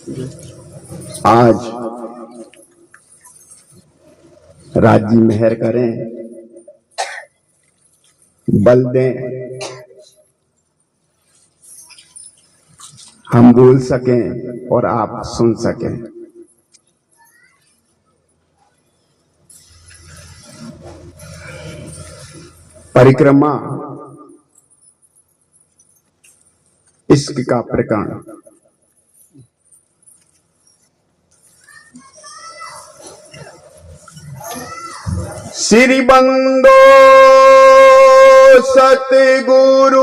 आज राज्य मेहर करें, बल दें, हम बोल सकें और आप सुन सकें। परिक्रमा इश्क का प्रकरण। श्री बंदो सतगुरु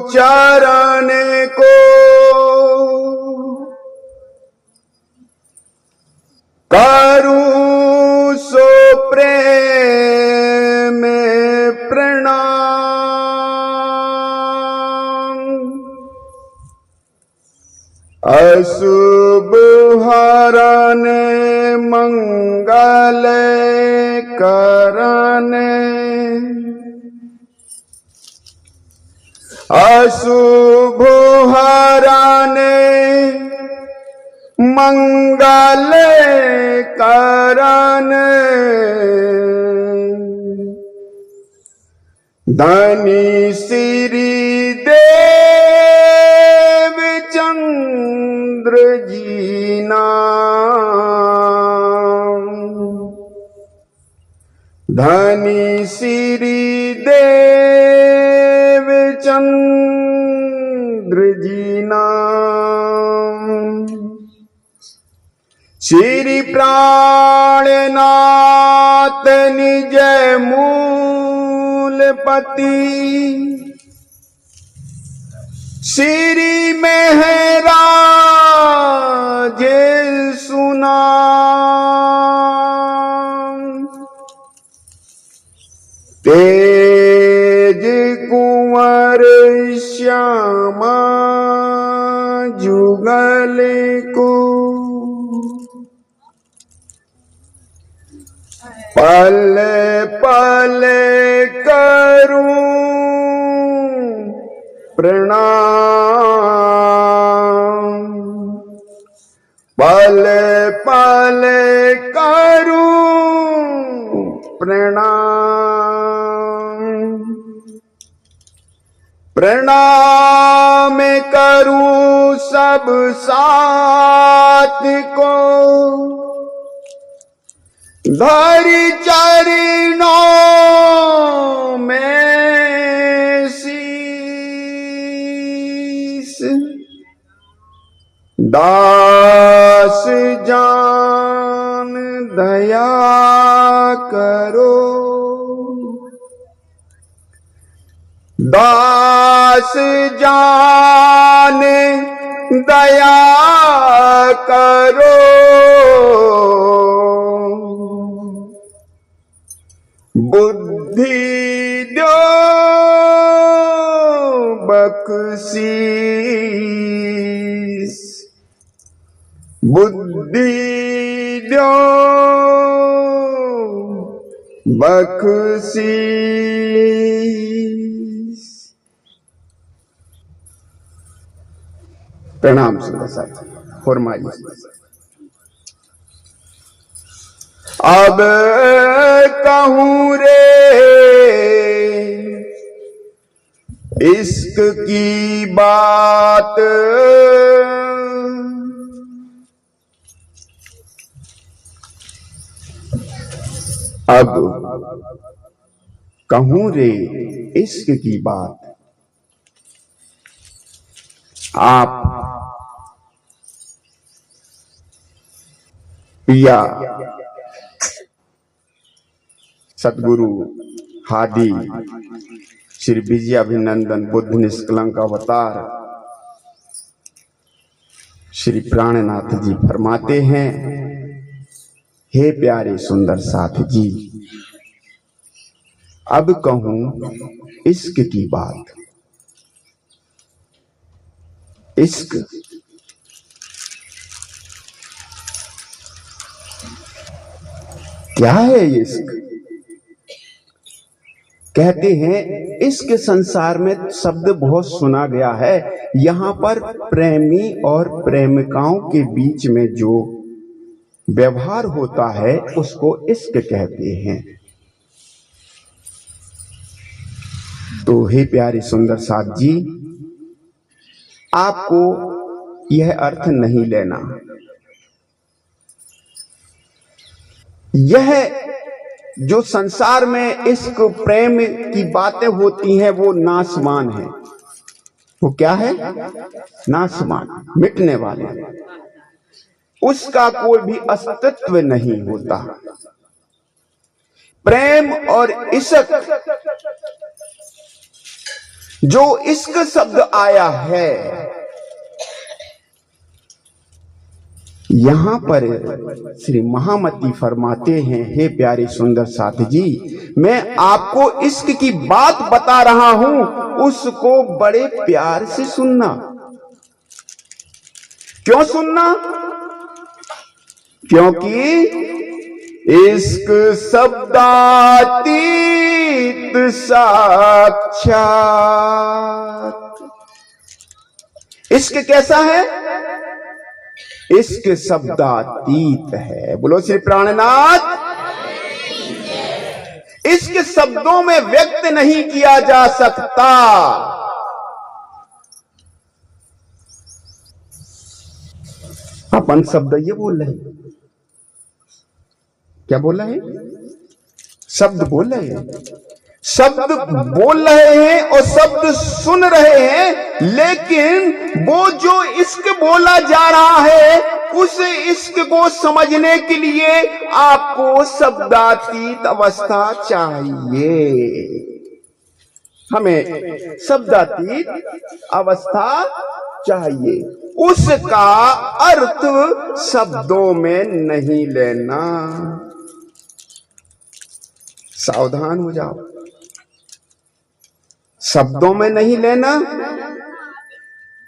चरण को करूं सो प्रेम प्रणाम। अशुभ हरण मंगल करने, अशुभ हरने मंगल करने, धनी श्री देव चंद्र जी नाम। धनी श्री देव चंद्र जी नाम। श्री प्राणनाथ निज मूलपति, श्री महराज सुनाम। तेज कुंवर श्यामा जुगल को, पल पल करूं प्रणाम। पल पल करूं प्रणाम। प्रणाम करूं सब साथ को, धरि चरणों में शीस। दास जान दया करो, दास जान दया करो। बुद्धि दो बख्शीश, बुद्धि दो बख्शीश। प्रणाम सुंदर साथी, फरमाइए। अब कहूं रे इश्क की बात, अब कहूं रे इश्क की बात। आप पिया सतगुरु हादी श्री विजयाभिनंदन बुद्ध निष्कलंक अवतार श्री प्राणनाथ जी फरमाते हैं, हे प्यारे सुंदर साथ जी, अब कहूं इश्क की बात। इश्क क्या है? इश्क कहते हैं, इश्क संसार में शब्द बहुत सुना गया है, यहां पर प्रेमी और प्रेमिकाओं के बीच में जो व्यवहार होता है उसको इश्क कहते हैं। तो हे प्यारे सुंदर साथ जी, आपको यह अर्थ नहीं लेना। यह जो संसार में इश्क प्रेम की बातें होती हैं वो नासमान है। वो क्या है? नासमान, मिटने वाले। उसका कोई भी अस्तित्व नहीं होता। प्रेम और इश्क, जो इश्क शब्द आया है, यहां पर श्री महामती फरमाते हैं, हे प्यारे सुंदर साथ जी, मैं आपको इश्क की बात बता रहा हूं, उसको बड़े प्यार से सुनना। क्यों सुनना? क्योंकि इश्क शब्दातीत साक्षात। इश्क कैसा है? इश्क शब्दातीत है। बोलो श्री प्राणनाथ। इश्क शब्दों में व्यक्त नहीं किया जा सकता। अपन शब्द ये बोल रहे हैं, क्या बोल रहे हैं? शब्द बोल रहे हैं, शब्द बोल रहे हैं और शब्द सुन रहे हैं, लेकिन वो जो इश्क बोला जा रहा है उस इश्क को समझने के लिए आपको शब्दातीत अवस्था चाहिए। हमें शब्दातीत अवस्था चाहिए। उसका अर्थ शब्दों में नहीं लेना। सावधान हो जाओ, शब्दों में नहीं लेना।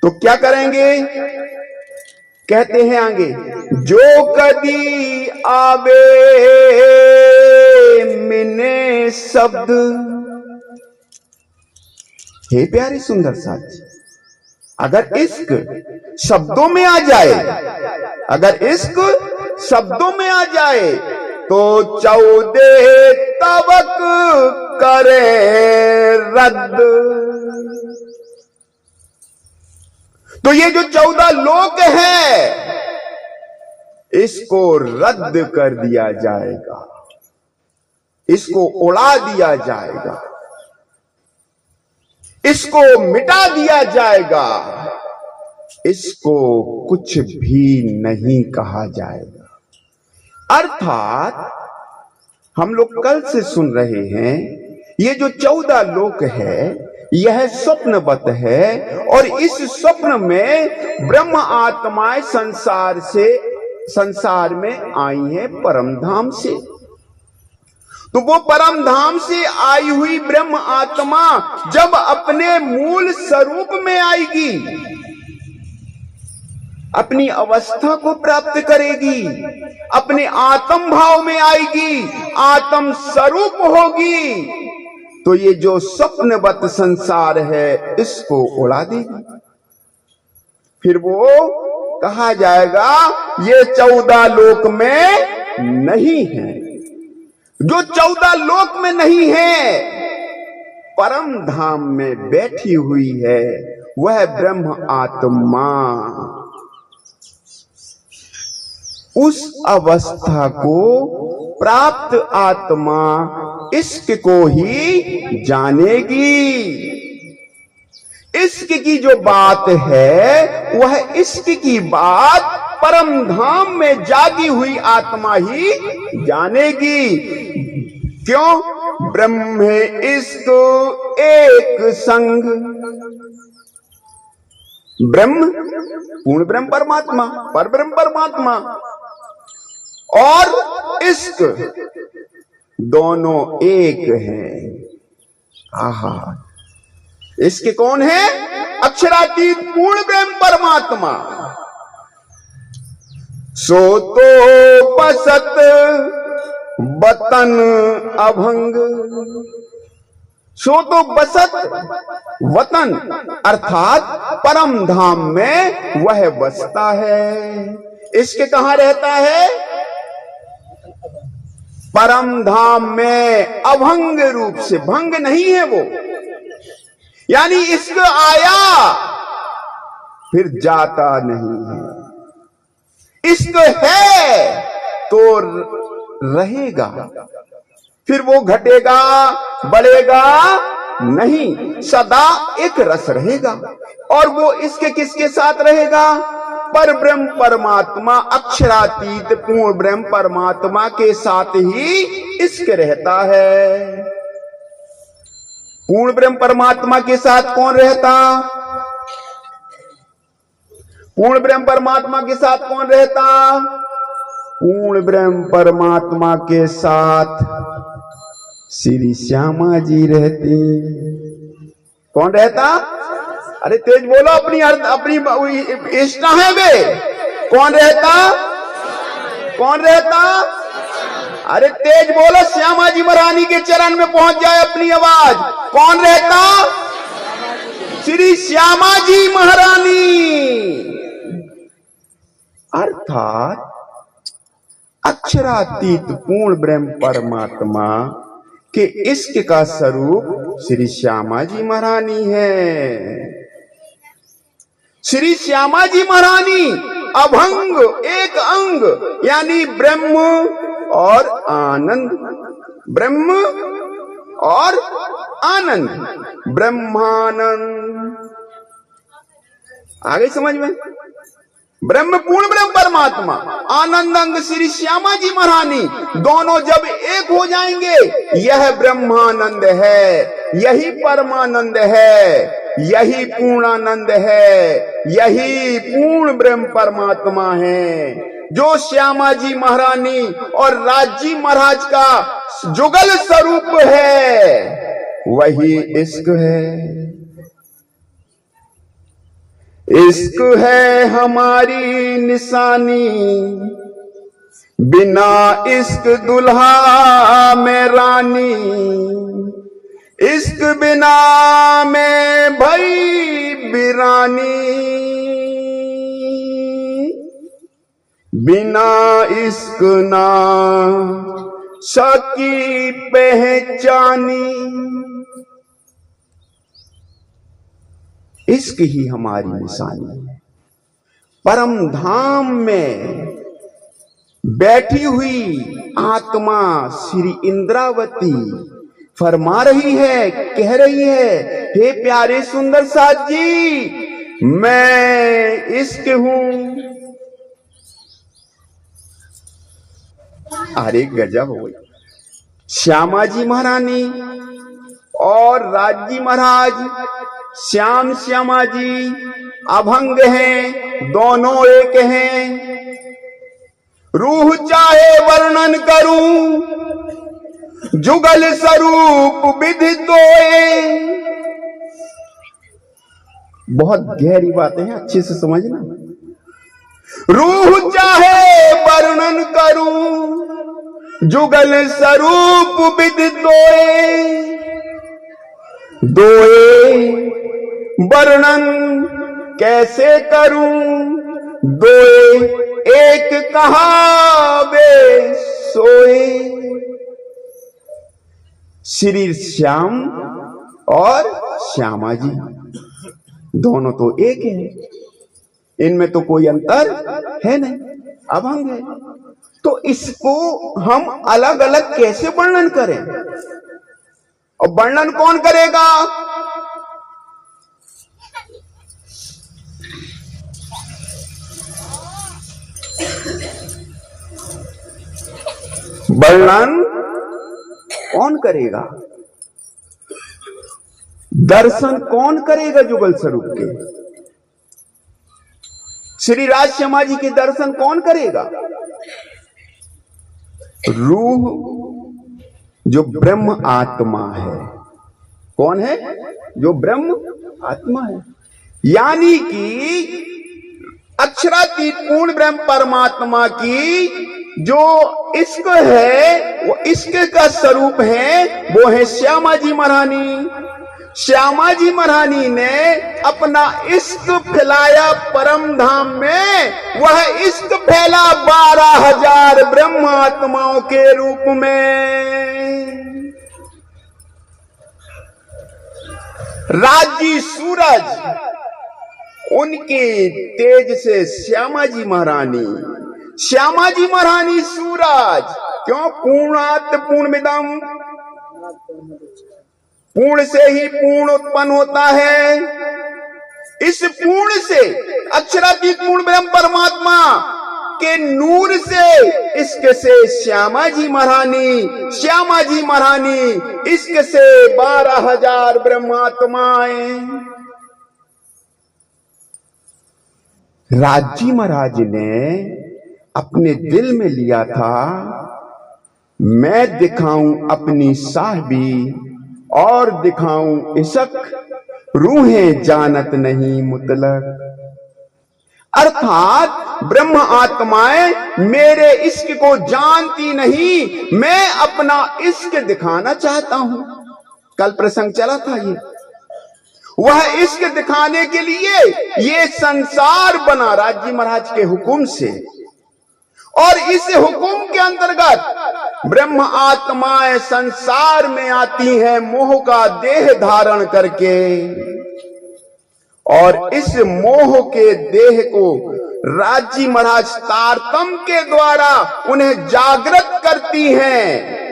तो क्या करेंगे? कहते हैं आगे, जो कदी आवे मिने शब्द। हे प्यारे सुंदर साथी, अगर इश्क शब्दों में आ जाए, अगर इश्क शब्दों में आ जाए तो 14 तवक करे रद्द। तो ये जो 14 लोक है इसको रद्द कर दिया जाएगा, इसको उड़ा दिया जाएगा, इसको मिटा दिया जाएगा, इसको कुछ भी नहीं कहा जाएगा। अर्थात हम लोग कल से सुन रहे हैं, ये जो 14 लोक है यह स्वप्नवत है, और इस स्वप्न में ब्रह्म आत्माएं संसार में आई हैं परम धाम से। तो वो परम धाम से आई हुई ब्रह्म आत्मा जब अपने मूल स्वरूप में आएगी, अपनी अवस्था को प्राप्त करेगी, अपने आत्म भाव में आएगी, आत्म स्वरूप होगी, तो ये जो स्वप्नवत संसार है इसको उड़ा देगी। फिर वो कहा जाएगा ये 14 लोक में नहीं है। जो 14 लोक में नहीं है, परम धाम में बैठी हुई है, वह ब्रह्म आत्मा। उस अवस्था को प्राप्त आत्मा इश्क को ही जानेगी। इश्क की जो बात है वह इश्क की बात परम धाम में जागी हुई आत्मा ही जानेगी। क्यों? ब्रह्म इश्क एक संग। ब्रह्म पूर्ण ब्रह्म परमात्मा, पर ब्रह्म परमात्मा और इश्क दोनों एक हैं। आहा, इश्क कौन है? अक्षरातीत पूर्ण ब्रह्म परमात्मा। सो तो पसत बतन अभंग, सो तो बसत वतन अर्थात परम धाम में वह बसता है। इश्क कहां रहता है? परम धाम में अभंग रूप से, भंग नहीं है वो, यानी इश्क आया फिर जाता नहीं है। इश्क है तो रहेगा, फिर वो घटेगा बढ़ेगा नहीं, सदा एक रस रहेगा। और वो इसके किसके साथ रहेगा? पर ब्रह्म परमात्मा, अक्षरातीत पूर्ण ब्रह्म परमात्मा के साथ ही इश्क रहता है। पूर्ण ब्रह्म परमात्मा के साथ कौन रहता? पूर्ण ब्रह्म परमात्मा के साथ कौन रहता? पूर्ण ब्रह्म परमात्मा के साथ श्री श्यामा जी रहते। कौन रहता? अरे तेज बोलो, अपनी इष्टा है वे। कौन रहता? कौन रहता? अरे तेज बोलो, श्यामा जी महारानी के चरण में पहुंच जाए अपनी आवाज। कौन रहता? श्री श्यामा जी महारानी। अर्थात अक्षरातीत पूर्ण ब्रह्म परमात्मा के इश्क का स्वरूप श्री श्यामा जी महारानी है। श्री श्यामा जी महारानी अभंग एक अंग, यानी ब्रह्म और आनंद, ब्रह्म और आनंद, ब्रह्मानंद। आगे समझ में? ब्रह्म पूर्ण ब्रह्म परमात्मा, आनंद अंग श्री श्यामा जी महारानी, दोनों जब एक हो जाएंगे, यह ब्रह्मानंद है, यही परमानंद है, यही पूर्णानंद है, यही पूर्ण ब्रह्म परमात्मा है। जो श्यामा जी महारानी और राज महाराज का जुगल स्वरूप है, वही इश्क है। इश्क है हमारी निशानी, बिना इश्क दुल्हा में रानी, इश्क बिना में भई बिरानी, बिना इश्क ना सकी पहचानी। इश्क ही हमारी निशानी है। परम धाम में बैठी हुई आत्मा श्री इंद्रावती फरमा रही है, कह रही है, हे प्यारे सुंदर साथ जी, मैं इश्क हूं। अरे गजब हो गई। श्यामा जी महारानी और राजी महाराज, श्याम श्यामा जी अभंग हैं, दोनों एक हैं। रूह चाहे वर्णन करूं, जुगल स्वरूप विधि तोए। बहुत गहरी बातें हैं, अच्छे से समझना। रूह चाहे वर्णन करूं, जुगल स्वरूप विधि तोए। दोए वर्णन कैसे करूं, दोए एक कहावे सोए। श्री श्याम और श्यामा जी दोनों तो एक है, इनमें तो कोई अंतर है नहीं, अभंग है। तो इसको हम अलग अलग कैसे वर्णन करें? और वर्णन कौन करेगा? वर्णन कौन करेगा? दर्शन कौन करेगा जुगल स्वरूप के? श्री राज श्यामा जी के दर्शन कौन करेगा? रूह जो ब्रह्म आत्मा है। कौन है? जो ब्रह्म आत्मा है, यानी कि अक्षरातीत पूर्ण ब्रह्म परमात्मा की जो इश्क है वो इश्क का स्वरूप है, वो है श्यामा जी महारानी। श्यामा जी महारानी ने अपना इश्क फैलाया परम धाम में, वह इश्क फैला 12,000 ब्रह्मात्माओं के रूप में। राजी सूरज, उनके तेज से श्यामा जी महारानी, श्यामा जी महारानी सूरज। क्यों? पूर्णात पूर्णमिदम्, पूर्ण से ही पूर्ण उत्पन्न होता है। इस पूर्ण से अक्षरातीत पूर्ण ब्रह्म परमात्मा के नूर से, इश्क से श्यामा जी महारानी, श्यामा जी महारानी इश्क से 12,000 ब्रह्मात्माएं। राजी महाराज ने अपने दिल में लिया था, मैं दिखाऊं अपनी साहबी और दिखाऊं इश्क, रूहें जानत नहीं मुतलक। अर्थात ब्रह्म आत्माएं मेरे इश्क को जानती नहीं, मैं अपना इश्क दिखाना चाहता हूं। कल प्रसंग चला था ये, वह इश्क दिखाने के लिए ये संसार बना राजी महाराज के हुक्म से, और इस हुक्म के अंतर्गत ब्रह्म आत्माएं संसार में आती हैं मोह का देह धारण करके, और इस मोह के देह को राजी महाराज तारतम के द्वारा उन्हें जागृत करती हैं।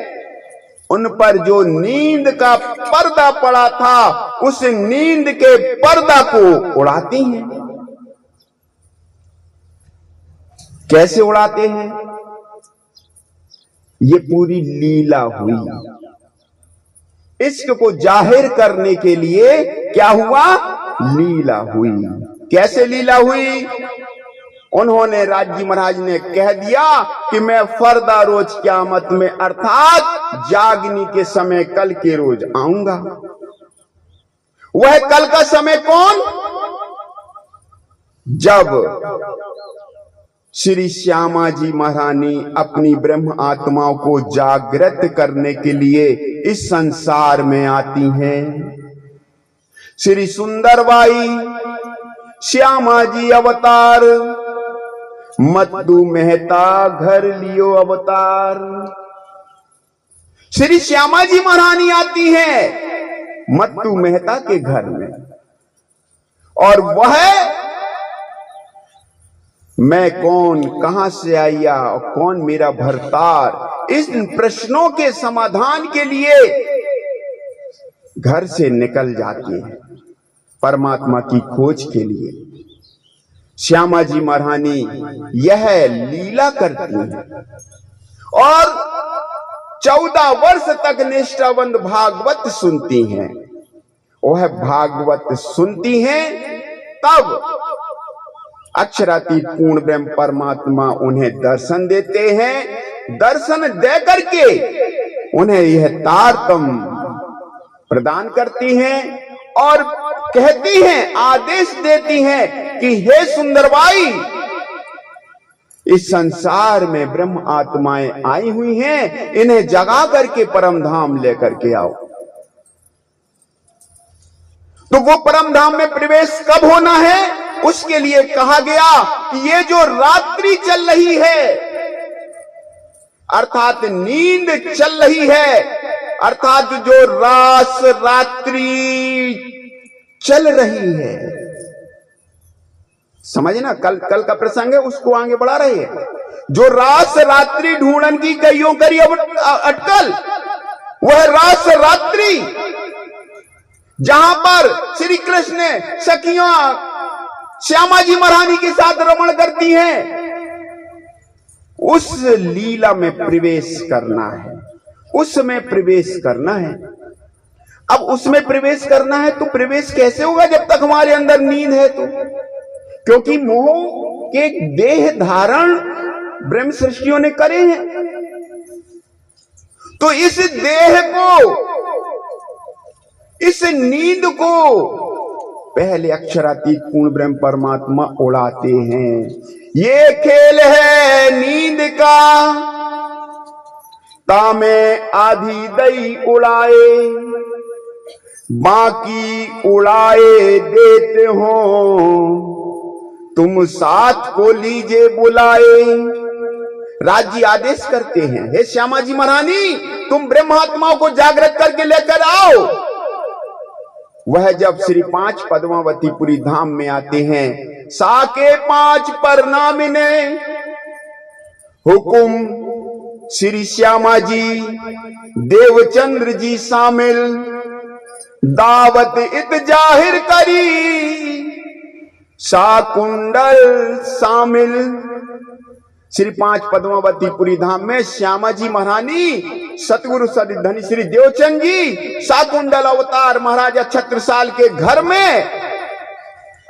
उन पर जो नींद का पर्दा पड़ा था, उस नींद के पर्दा को उड़ाती हैं। कैसे उड़ाते हैं? ये पूरी लीला हुई। इश्क को जाहिर करने के लिए क्या हुआ? लीला हुई। कैसे लीला हुई? उन्होंने राजी महाराज ने कह दिया कि मैं फरदा रोज क़यामत में, अर्थात जागनी के समय कल के रोज आऊंगा। वह कल का समय कौन? जब श्री श्यामा जी महारानी अपनी ब्रह्म आत्माओं को जागृत करने के लिए इस संसार में आती हैं। श्री सुंदरबाई श्यामा जी अवतार, मद्दू मेहता घर लियो अवतार। श्री श्यामा जी महारानी आती हैं मद्दू मेहता के घर में, और वह मैं कौन, कहां से आया और कौन मेरा भरतार, इस प्रश्नों के समाधान के लिए घर से निकल जाती है परमात्मा की खोज के लिए। श्यामा जी महारानी यह लीला करती हैं और 14 वर्ष तक निष्ठावंत भागवत सुनती हैं। वह भागवत सुनती हैं, तब अक्षरातीत पूर्ण ब्रह्म परमात्मा उन्हें दर्शन देते हैं। दर्शन दे करके उन्हें यह तारतम प्रदान करती हैं और कहती हैं, आदेश देती हैं कि हे सुंदरबाई, इस संसार में ब्रह्म आत्माएं आई हुई हैं, इन्हें जगा करके परम धाम लेकर के आओ। तो वो परम धाम में प्रवेश कब होना है? उसके लिए कहा गया कि ये जो रात्रि चल रही है, अर्थात नींद चल रही है, अर्थात जो रास रात्रि चल रही है, समझना, कल का प्रसंग है, उसको आगे बढ़ा रही है। जो रास रात्रि ढूंढन की कईयों करी अटकल, वह रास रात्रि जहां पर श्री कृष्ण सखियां श्यामा जी महारानी के साथ रमण करती हैं, उस लीला में प्रवेश करना है, उसमें प्रवेश करना है। अब उसमें प्रवेश करना है तो प्रवेश कैसे होगा जब तक हमारे अंदर नींद है? तो क्योंकि मोह के देह धारण ब्रह्म सृष्टियों ने करे हैं, तो इस देह को, इस नींद को पहले अक्षरातीत पूर्ण ब्रह्म परमात्मा उड़ाते हैं। ये खेल है नींद का, तामे आधी दई उड़ाए, बाकी उड़ाए देते हो, तुम साथ को लीजिए बुलाए। राज जी आदेश करते हैं, हे श्यामा जी महारानी, तुम ब्रह्मात्माओं को जागृत करके लेकर आओ। वह जब श्री 5 पद्मावतीपुरी धाम में आते हैं, साके 5 परनामिने हुकुम श्री श्यामा जी देवचंद्र जी शामिल, दावत इत जाहिर करी शाकुंडल शामिल। श्री 5 पद्मावतीपुरी धाम में श्यामा जी महारानी सतगुरु धनी श्री देवचंद जी शाकुंडल अवतार महाराजा छत्रसाल के घर में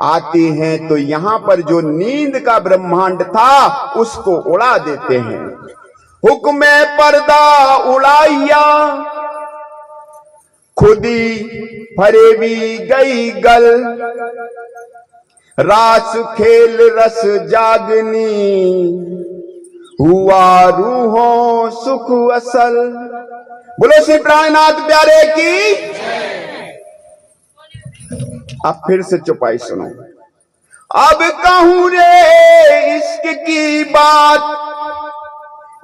आते हैं, तो यहां पर जो नींद का ब्रह्मांड था उसको उड़ा देते हैं। हुक्म पर्दा उड़ाइया, खुदी फरेबी गई गल, रास खेल रस जागनी, हुआ रूहों सुख असल। बोलो श्री प्राणनाथ प्यारे की। अब फिर से चौपाई सुनो। अब कहूं रे इश्क की बात,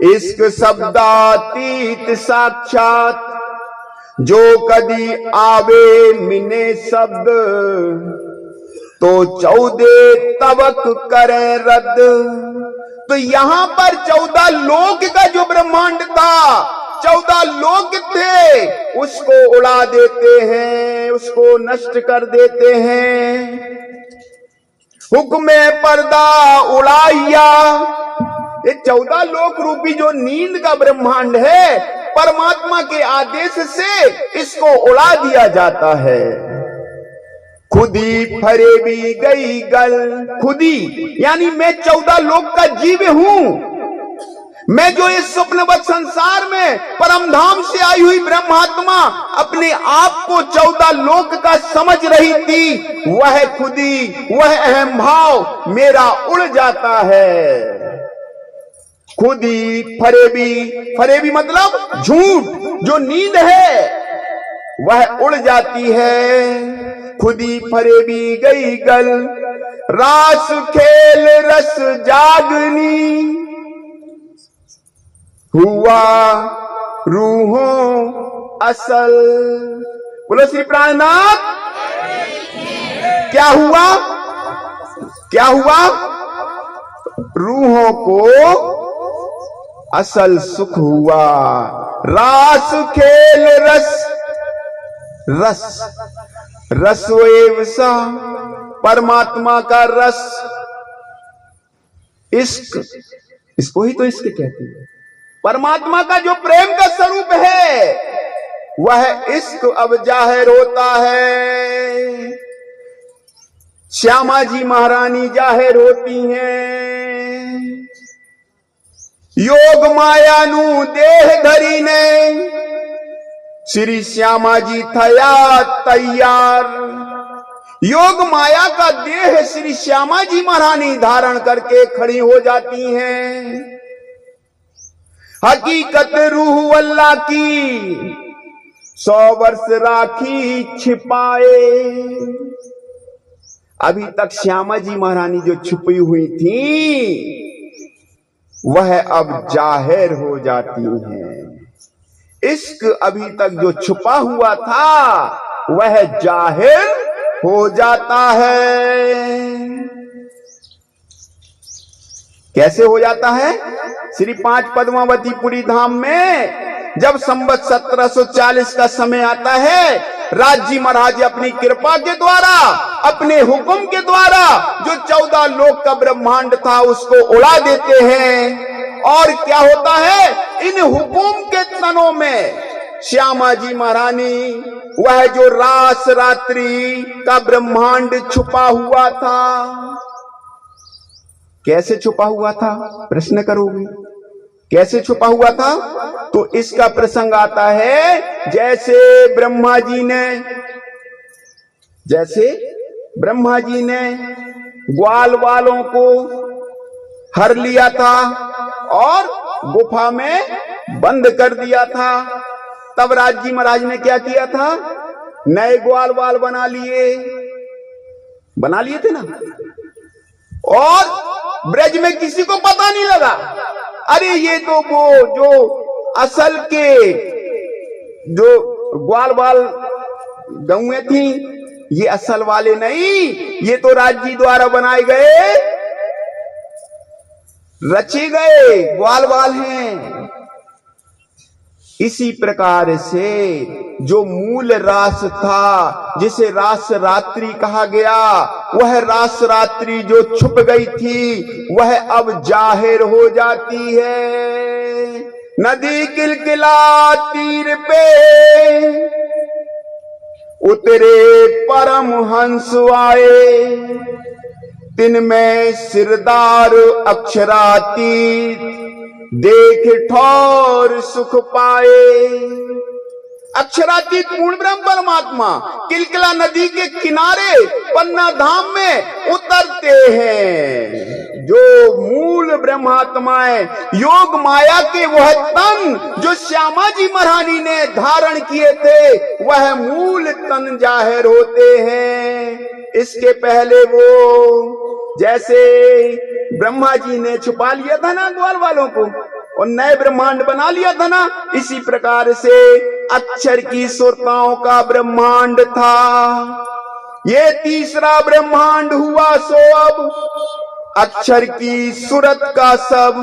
इश्क शब्दातीत साक्षात, जो कदी आवे मिने शब्द, तो 14 तबक करे रद्द। तो यहां पर 14 लोक का जो ब्रह्मांड था, 14 लोक थे, उसको उड़ा देते हैं, उसको नष्ट कर देते हैं। हुक्म पर्दा उड़ाइया, ये 14 लोक रूपी जो नींद का ब्रह्मांड है, परमात्मा के आदेश से इसको उड़ा दिया जाता है। खुदी फरेबी गई गल, खुदी यानी मैं 14 लोक का जीव हूं। मैं जो इस स्वप्नवत संसार में परमधाम से आई हुई ब्रह्मात्मा अपने आप को 14 लोक का समझ रही थी, वह खुदी, वह अहम भाव मेरा उड़ जाता है। खुदी फरेबी, फरेबी मतलब झूठ, जो नींद है वह उड़ जाती है। खुदी फरेबी गई गल, रास खेल रस जागनी, हुआ रूहों असल। बोलो श्री प्राणनाथ। क्या हुआ? क्या हुआ? रूहों को असल सुख हुआ। रास खेल रस, रस रस एव सा, परमात्मा का रस, इश्क, इसको ही तो इश्क कहते हैं। परमात्मा का जो प्रेम का स्वरूप है, वह इश्क अब जाहिर होता है। श्यामा जी महारानी जाहिर होती हैं। योग माया नु देह धरी ने, श्री श्यामा जी थया तैयार। योग माया का देह श्री श्यामा जी महारानी धारण करके खड़ी हो जाती हैं। हकीकत रूह अल्लाह की 100 वर्ष राखी छिपाए। अभी तक श्यामा जी महारानी जो छुपी हुई थी, वह अब जाहिर हो जाती हैं। इश्क अभी तक जो छुपा हुआ था, वह जाहिर हो जाता है। कैसे हो जाता है? श्री 5 पद्मावतीपुरी धाम में जब संवत 1740 का समय आता है, राज जी महाराज अपनी कृपा के द्वारा, अपने हुक्म के द्वारा जो 14 लोक का ब्रह्मांड था उसको उड़ा देते हैं। और क्या होता है? इन हुकुम के तनों में श्यामा जी महारानी, वह जो रास रात्रि का ब्रह्मांड छुपा हुआ था, कैसे छुपा हुआ था? प्रश्न करोगे, कैसे छुपा हुआ था? तो इसका प्रसंग आता है, जैसे ब्रह्मा जी ने ग्वाल वालों को हर लिया था और गुफा में बंद कर दिया था। तब राज जी महाराज ने क्या किया था? नए ग्वाल बाल बना लिए थे ना, और ब्रज में किसी को पता नहीं लगा। अरे ये तो वो जो असल के जो ग्वाल बाल गौएं थी, ये असल वाले नहीं, ये तो राज्य द्वारा बनाए गए, रचे गए ग्वाल बाल हैं। इसी प्रकार से जो मूल रास था, जिसे रास रात्रि कहा गया, वह रास रात्रि जो छुप गई थी, वह अब जाहिर हो जाती है। नदी किलकिला तीर पे उतरे परमहंस आए, तिनमें सिरदार अक्षरातीत, देख ठौर सुख पाए। अक्षरातीत पूर्ण ब्रह्म परमात्मा किलकिला नदी के किनारे पन्ना धाम में उतरते हैं। जो मूल ब्रह्मात्माएं, योग माया के वह तन जो श्यामा जी महारानी ने धारण किए थे, वह मूल तन जाहिर होते हैं। इसके पहले वो जैसे ब्रह्मा जी ने छुपा लिया था ना ग्वाल वालों को और नए ब्रह्मांड बना लिया था ना, इसी प्रकार से अक्षर की सुरताओं का ब्रह्मांड था। ये तीसरा ब्रह्मांड हुआ सो अब अक्षर की सूरत का सब।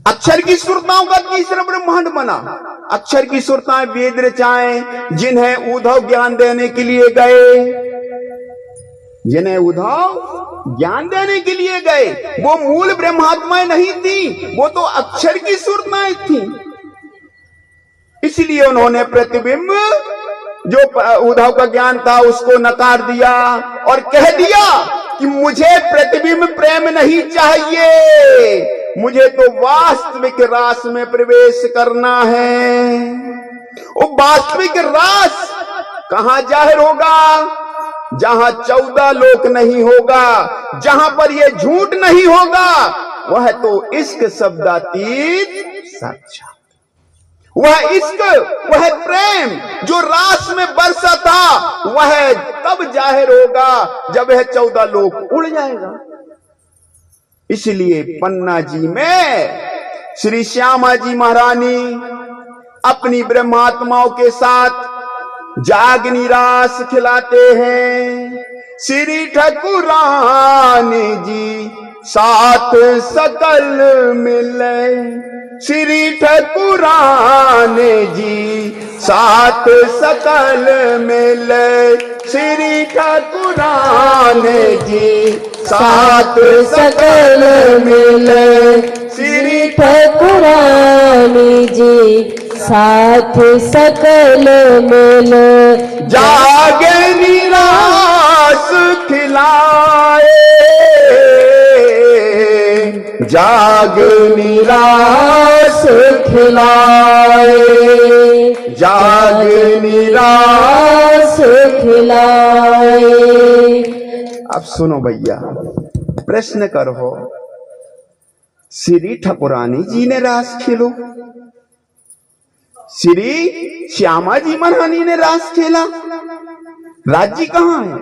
अक्षर की सुरताओं का तीसरा ब्रह्मांड बना। अक्षर की सुरताएं वेद रचाएं, जिन्हें उद्धव ज्ञान देने के लिए गए, जिन्हें उद्धव ज्ञान देने के लिए गए, वो मूल ब्रह्मात्माएं नहीं थी, वो तो अक्षर की सुरताएं थी। इसलिए उन्होंने प्रतिबिंब जो उद्धव का ज्ञान था उसको नकार दिया और कह दिया कि मुझे प्रतिबिंब प्रेम नहीं चाहिए, मुझे तो वास्तविक रास में प्रवेश करना है। वो वास्तविक रास कहां जाहिर होगा? जहां 14 लोक नहीं होगा, जहां पर ये झूठ नहीं होगा, वह तो इश्क शब्दातीत साक्षात, वह इश्क, वह प्रेम जो रास में बरसा था, वह तब जाहिर होगा जब यह 14 लोक उड़ जाएगा। इसलिए पन्ना जी में श्री श्यामा जी महारानी अपनी ब्रह्मात्माओं के साथ जागनी रास खिलाते हैं। श्री ठाकुरानी जी साथ सकल मिले, श्री ठाकुरानी जी साथ सकल मिले, श्री ठाकुरानी जी साथ सकल मिले, श्री ठाकुरानी जी साथ सकल मिले। जागनी रास खिलाए, जागनी रास खिलाए, जागनी रास खिलाए। अब सुनो भैया, प्रश्न करो, श्री ठाकुरानी जी ने रास खेलो, श्री श्यामा जी महारानी ने रास खेला, राज्य कहां है?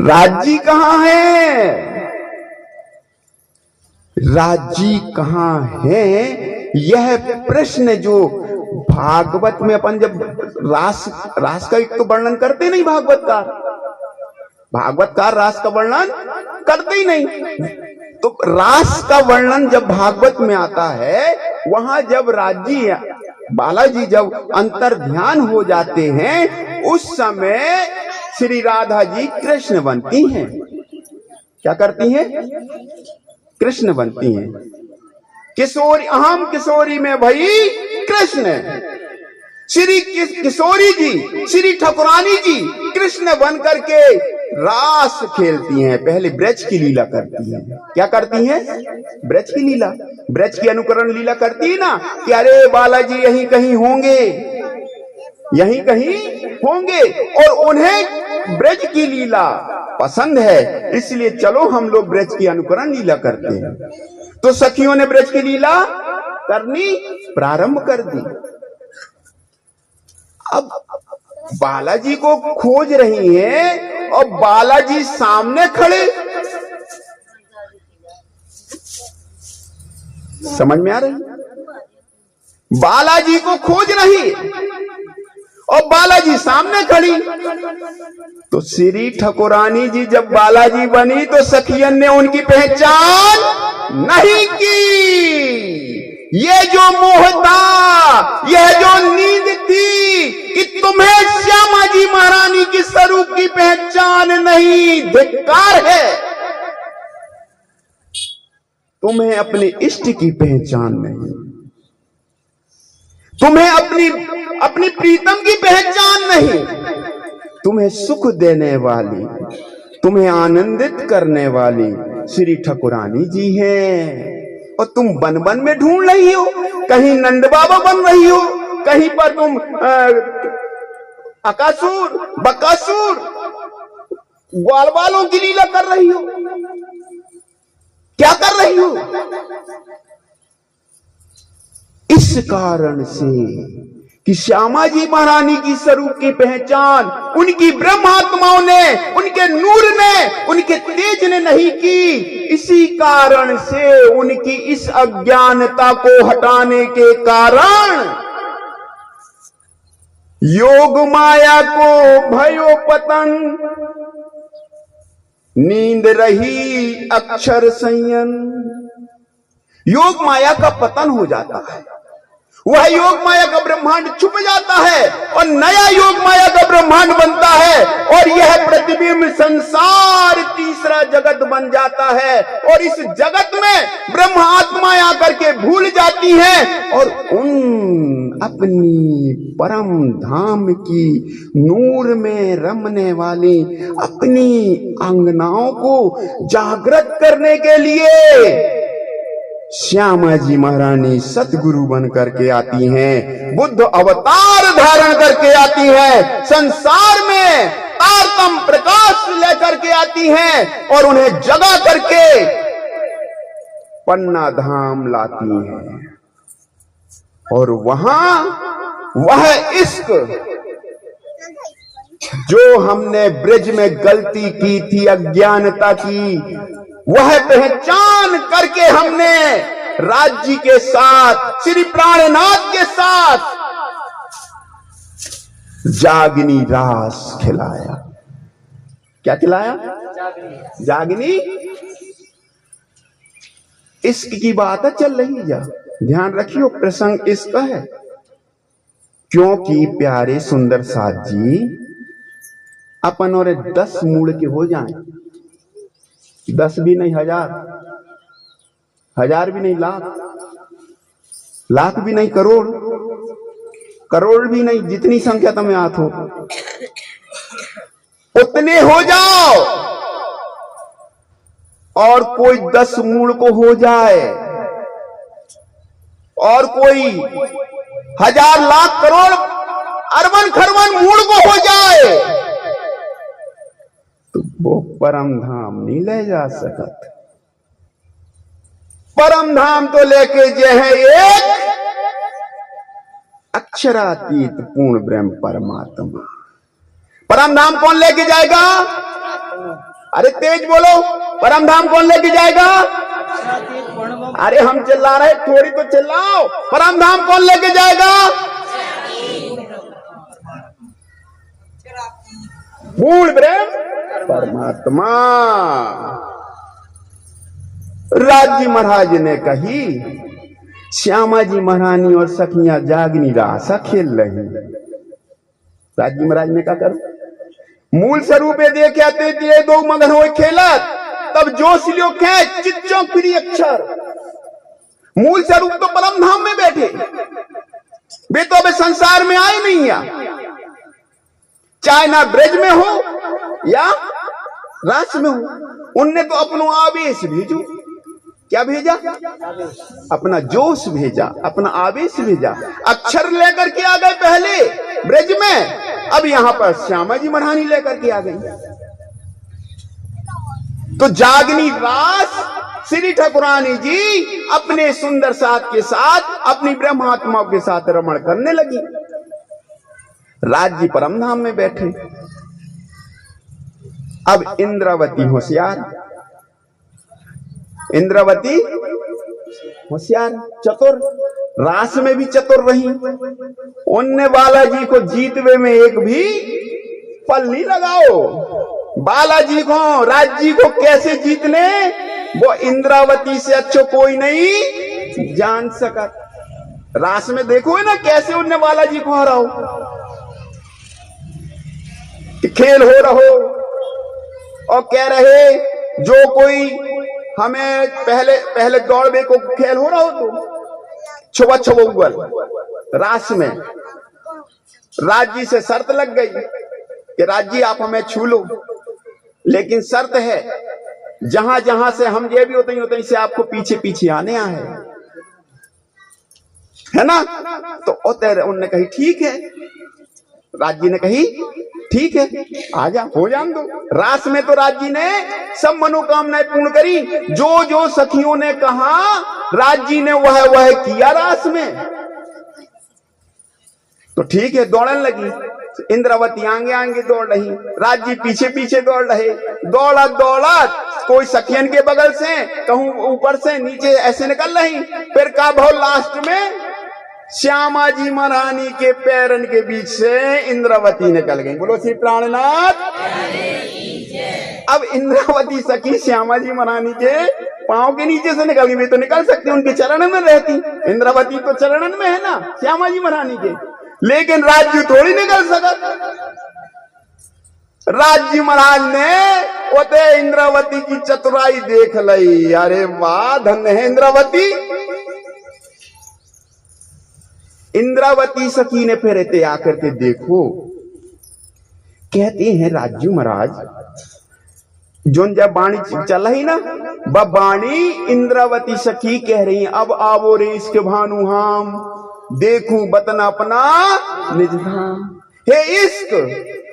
राज्य कहां है? राज्य कहां है? यह प्रश्न जो भागवत में अपन जब रास का एक तो वर्णन करते नहीं, भागवतकार रास का वर्णन करते ही नहीं। तो रास का वर्णन जब भागवत में आता है, वहां जब राज्य बालाजी जब अंतर ध्यान हो जाते हैं, उस समय श्री राधा जी कृष्ण बनती हैं। क्या करती हैं? कृष्ण बनती हैं। किशोरी, अहम किशोरी में भई कृष्ण। श्री किशोरी जी, श्री ठाकुरानी जी कृष्ण बन करके रास खेलती हैं। पहले ब्रज की लीला करती हैं। क्या करती हैं? ब्रज की लीला, ब्रज की अनुकरण लीला करती है ना, कि अरे बालाजी यहीं कहीं होंगे, यहीं कहीं होंगे, और उन्हें ब्रज की लीला पसंद है, इसलिए चलो हम लोग ब्रज की अनुकरण लीला करते हैं। तो सखियों ने ब्रज की लीला करनी प्रारंभ कर दी। अब बालाजी को खोज रही हैं और बालाजी सामने खड़े। समझ में आ रही? बालाजी को खोज रही और बालाजी सामने खड़ी। तो श्री ठाकुरानी जी जब बालाजी बनी तो सखियन ने उनकी पहचान नहीं की। ये जो मोह था, यह जो नींद थी कि तुम्हें श्यामा जी महारानी की स्वरूप की पहचान नहीं, धिक्कार है। तुम्हें अपने इष्ट की पहचान नहीं, तुम्हें अपनी प्रीतम की पहचान नहीं। तुम्हें सुख देने वाली, तुम्हें आनंदित करने वाली श्री ठाकुरानी जी हैं। और तुम बन बन में ढूंढ रही हो, कहीं नंद बाबा बन रही हो, कहीं पर तुम अकासुर बकासुर ग्वाल वालों की लीला कर रही हो। क्या कर रही हो? इस कारण से कि श्यामा जी महारानी की स्वरूप की पहचान उनकी ब्रह्मात्माओं ने, उनके नूर ने, उनके तेज ने नहीं की। इसी कारण से उनकी इस अज्ञानता को हटाने के कारण योग माया को भयो पतन, नींद रही अक्षर संयन। योग माया का पतन हो जाता है, वह योग माया का ब्रह्मांड छुप जाता है और नया योग माया का ब्रह्मांड बनता है। और यह प्रतिबिंब संसार तीसरा जगत बन जाता है। और इस जगत में ब्रह्म आत्माएं आकर के भूल जाती हैं और उन अपनी परम धाम की नूर में रमने वाली अपनी अंगनाओं को जागृत करने के लिए श्यामा जी महारानी सतगुरु बन करके आती हैं, बुद्ध अवतार धारण करके आती हैं, संसार में तारतम प्रकाश लेकर के आती हैं और उन्हें जगा करके पन्ना धाम लाती हैं। और वहां वह इश्क जो हमने ब्रज में गलती की थी, अज्ञानता की, वह पहचान करके हमने राज्य के साथ, श्री प्राणनाथ के साथ जागनी रास खिलाया। क्या खिलाया? जागनी। इश्क की बात चल रही जा, ध्यान रखियो, प्रसंग इश्क है। क्योंकि प्यारे सुंदर साथ जी अपन और 10 मूड के हो जाएं, 10 भी नहीं, 1000, 1000 भी नहीं, लाख भी नहीं, करोड़ भी नहीं, जितनी संख्या तुम्हें आत हो उतने हो जाओ। और कोई 10 मूड को हो जाए और कोई 1000 लाख करोड़ अरबन खरबन मूड को हो जाए तो वो परम धाम नहीं ले जा सकत। परम धाम तो लेके जे है एक अक्षरातीत पूर्ण ब्रह्म परमात्मा। परम धाम कौन लेके जाएगा? अरे तेज बोलो, परम धाम कौन लेके जाएगा? अरे हम चिल्ला रहे, थोड़ी तो चिल्लाओ। परम धाम कौन लेके जाएगा? पूर्ण ब्रह्म परमात्मा। राज्य महाराज ने कही, श्यामा जी महारानी और सखियां जागनी रासा खेल रही। राज्य महाराज ने क्या कर, मूल स्वरूपे देख आते थे, दो मगन हो खेलत, तब जोश लियो खेच चिच्चों प्रिय अक्षर। मूल स्वरूप तो परम धाम में बैठे, वे तो अभी संसार में आए नहीं या, चाहे ना ब्रज में हो या रास में हो। उनने तो अपनो आवेश भेजो। क्या भेजा? अपना जोश भेजा, अपना आवेश भेजा। अक्षर लेकर के आ गए पहले ब्रज में, अब यहां पर श्यामा जी महारानी लेकर के आ गई। तो जागनी रास श्री ठाकुरानी जी अपने सुंदर साथ के साथ अपनी ब्रह्मात्माओं के साथ रमण करने लगी। राज जी परमधाम में बैठे। अब इंद्रावती होशियार, इंद्रावती होशियार चतुर, रास में भी चतुर रही। उनने बालाजी को जीतवे में एक भी पल नहीं लगाओ। बालाजी को, राज्य को कैसे जीतने, वो इंद्रावती से अच्छा कोई नहीं जान सका। रास में देखो है ना कैसे उनने बालाजी को हराओ। खेल हो रहो और कह रहे जो कोई हमें पहले दौड़वे को खेल हो रहा हो तो छुआ छुआ रास में राज्य से शर्त लग गई कि राज्य आप हमें छू लो, लेकिन शर्त है जहां जहां से हम ये भी होते ही से आपको पीछे पीछे आने आए, है ना। तो उन्होंने कही ठीक है, राज्य ने कही ठीक है आजा हो जान दो। रास में तो राज्य ने सब मनोकामनाएं पूर्ण करी। जो जो सखियों ने कहा राज्य ने वह किया रास में। तो ठीक है दौड़ने लगी। इंद्रावती आगे आगे दौड़ रही, राज्य पीछे पीछे दौड़ रहे। दौड़त दौड़त कोई सखियन के बगल से, कहूं ऊपर से नीचे ऐसे निकल रही। फिर का भाव लास्ट में श्यामा जी महारानी के पैरन के बीच से इंद्रावती निकल गई। बोलो श्री प्राणनाथ। अब इंद्रावती सखी श्यामा जी महारानी के पांव के नीचे से निकल गई। वे तो निकल सकती, उनके चरण में रहती। इंद्रावती तो चरणन में है ना श्यामा जी महारानी के, लेकिन राज्य थोड़ी निकल सका। राज्य महाराज ने ओते इंद्रावती की चतुराई देख लई। अरे वाह धन्य है इंद्रावती। इंद्रावती सखी ने फिर इते आकर के देखो, कहते हैं राज्य महाराज जोन जब बाणी चल रही ना, बाणी इंद्रावती सखी कह रही अब आवो रे इसके भानु हम देखूं बतन अपना निज धाम। हे इश्क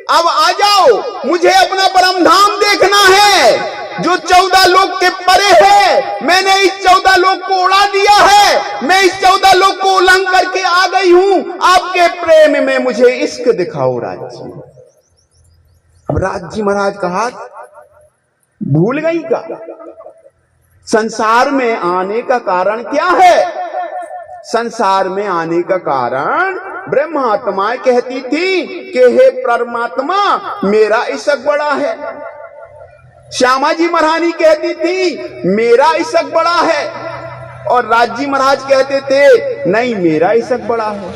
अब आ जाओ, मुझे अपना परम धाम देखना है जो 14 लोक के परे है। मैंने इस 14 लोक को उड़ा दिया है, मैं इस 14 लोक को उल्लंघन करके आ गई हूं। आपके प्रेम में मुझे इश्क दिखाओ राज्य। अब राज्य महाराज का हाथ भूल गई का? संसार में आने का कारण क्या है? संसार में आने का कारण ब्रह्मात्माएं कहती थी कि हे परमात्मा मेरा इशक बड़ा है। श्यामा जी महारानी कहती थी मेरा इशक बड़ा है, और राज्य महाराज कहते थे नहीं मेरा इशक बड़ा है।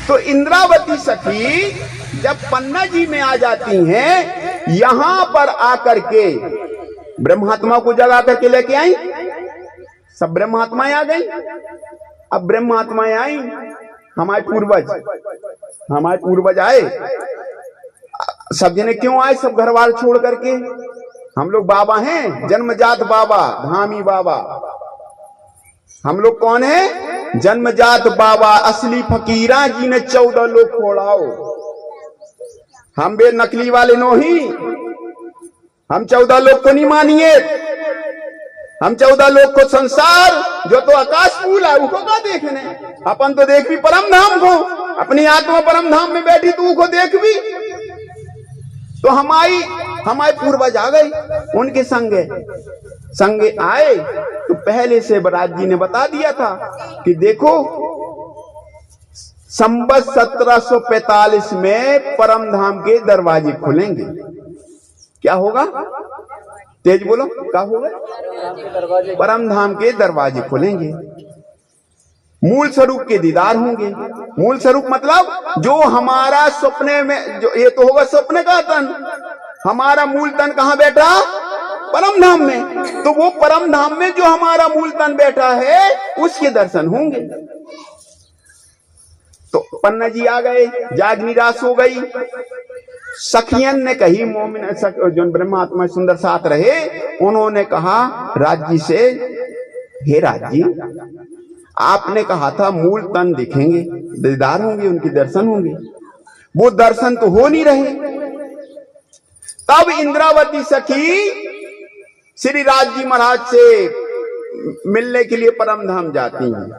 तो इंद्रावती सखी जब पन्ना जी में आ जाती हैं, यहां पर आकर के ब्रह्मात्मा को जगा करके लेके आई। सब ब्रह्मात्माएं आ गई। अब ब्रह्मात्माएं आई, हमारे पूर्वज आए। सब जने क्यों आए? सब घर बार छोड़ करके। हम लोग बाबा हैं, जन्मजात बाबा, धामी बाबा। हम लोग कौन है? जन्मजात बाबा, असली फकीरा जी ने 14 लोग खोड़ाओ। हम बे नकली वाले नो ही। हम 14 लोग को नहीं मानिए। हम 14 लोग को संसार जो तो आकाश फूल है उसको का देखने। अपन तो देख भी परम धाम को, अपनी आत्मा परम धाम में बैठी तू को देख भी। तो हमारे पूर्वज आ गए, उनके संगे आए। तो पहले से बराज जी ने बता दिया था कि देखो संवत 1745 में परम धाम के दरवाजे खुलेंगे। क्या होगा? तेज बोलो, क्या होगा? परम धाम के दरवाजे खुलेंगे। मूल स्वरूप के दीदार होंगे। मूल स्वरूप मतलब जो हमारा सपने में, जो ये तो होगा स्वप्न का तन। हमारा मूल तन कहां बैठा? परम धाम में। तो वो परम धाम में जो हमारा मूल तन बैठा है उसके दर्शन होंगे। तो पन्ना जी आ गए, जाग निराश हो गई। सखियन ने कही, मोमिन जो ब्रह्मात्मा सुंदर साथ रहे, उन्होंने कहा राज्य से, हे राज्य आपने कहा था मूल तन दिखेंगे, दीदार होंगे, उनके दर्शन होंगे। वो दर्शन तो हो नहीं रहे। तब इंद्रावती सखी श्री राज जी महाराज से मिलने के लिए परम धाम जाती हैं।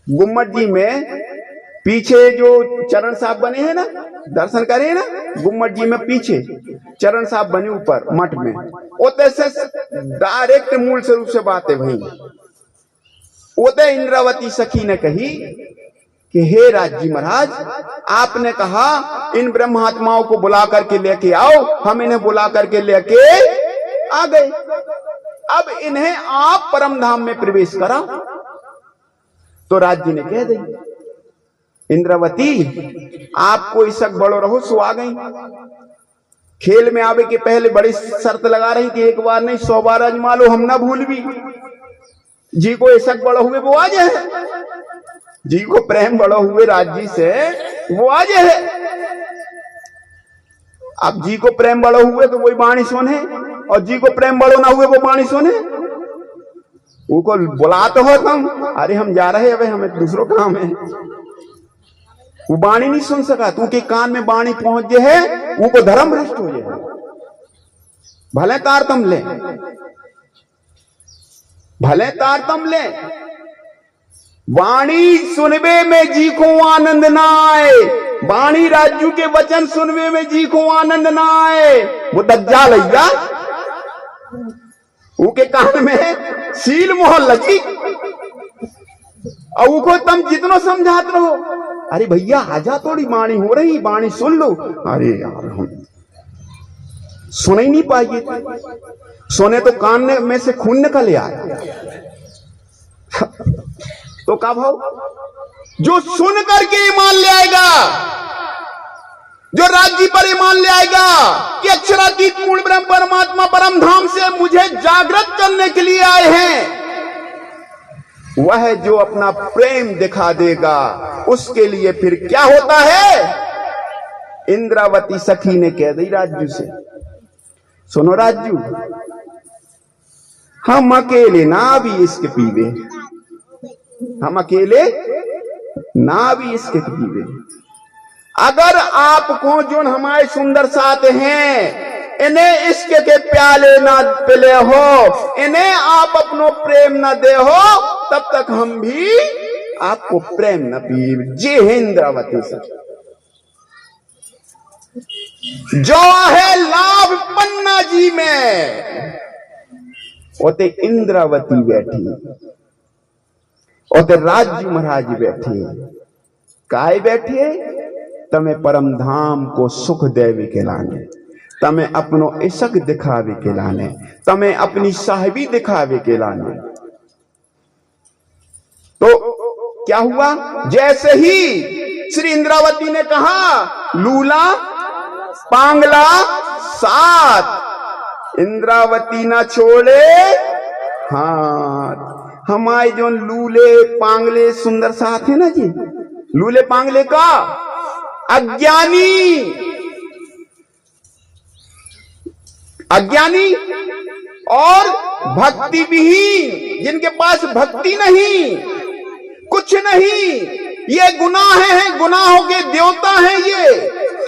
गुम्मट जी में पीछे जो चरण साहब बने हैं ना, दर्शन करे ना, गुम्मट जी में पीछे चरण साहब बने ऊपर मठ में, ओते से डायरेक्ट मूल स्वरूप से बात है भाई। ओते इंद्रावती सखी ने कही कि हे राज जी महाराज, आपने कहा इन ब्रह्मात्माओं को बुला करके लेके आओ, हम इन्हें बुला करके लेके आ गए, अब इन्हें आप परम धाम में प्रवेश करा। तो राज जी ने कह दी, इंद्रावती आपको इसक बड़ो रहो सो आ गई। खेल में आवे के पहले बड़ी शर्त लगा रही कि एक बार नहीं 100 बार आजमा लो, हम ना भूल भी। जी को इसक बड़ो हुए वो आ जाए, जी को प्रेम बड़ो हुए राज जी से वो आ जाए। अब जी को प्रेम बड़ो हुए तो वही बाणी सुने, और जी को प्रेम बड़ो ना हुए वो बाणी सुने। उनको बुला तो हो तुम, अरे हम जा रहे हैं, हमें दूसरों काम है। वो बाणी नहीं सुन सका, तू के कान में बाणी पहुंच जे है, वो को धर्म भ्रष्ट हो जाए। भले तारतम ले, भले तारतम ले, वाणी सुनवे में जी को आनंद ना आए, वाणी राजू के वचन सुनवे में जी को आनंद ना आए, वो दज्जाल लैया उनके कान में सील मोहर लगी, और उनको तुम जितना समझाते रहो, अरे भैया आजा थोड़ी बाणी हो रही, बाणी सुन लो। अरे यार हम सुन ही नहीं पाइए, सोने तो कान में से खून निकल आया। तो क्या भाव, जो सुन करके ईमान ले आएगा, जो राज्य पर ईमान ले आएगा कि अक्षरातीत पूर्ण ब्रह्म परमात्मा परम धाम से मुझे जागृत करने के लिए आए हैं, वह जो अपना प्रेम दिखा देगा, उसके लिए फिर क्या होता है। इंद्रावती सखी ने कह दी राजू से, सुनो राजू, हम अकेले ना भी इसके पीवे, हम अकेले ना भी इसके पीवे। अगर आपको जो हमारे सुंदर साथ हैं, इन्हें इश्क के प्याले ना पिले हो, इन्हें आप अपनो प्रेम ना दे हो, तब तक हम भी आपको प्रेम न पी। जी इंद्रावती सखी जो है लाभ पन्ना जी में, ओते इंद्रावती बैठी, ओते राजू महाराज बैठे, काय बैठे, तमें परम धाम को सुख देवी के लाने, तमें अपनो इशक दिखावे के लाने, तमें अपनी साहिबी दिखावे के लाने। तो क्या हुआ, जैसे ही श्री इंद्रावती ने कहा लूला पांगला साथ, इंद्रावती ना छोड़े हाथ। हमारे जो लूले पांगले सुंदर साथ है ना जी, लूले पांगले का अज्ञानी, अज्ञानी और भक्ति विहीन, जिनके पास भक्ति नहीं, कुछ नहीं, ये गुनाह हैं, गुनाहों के देवता हैं,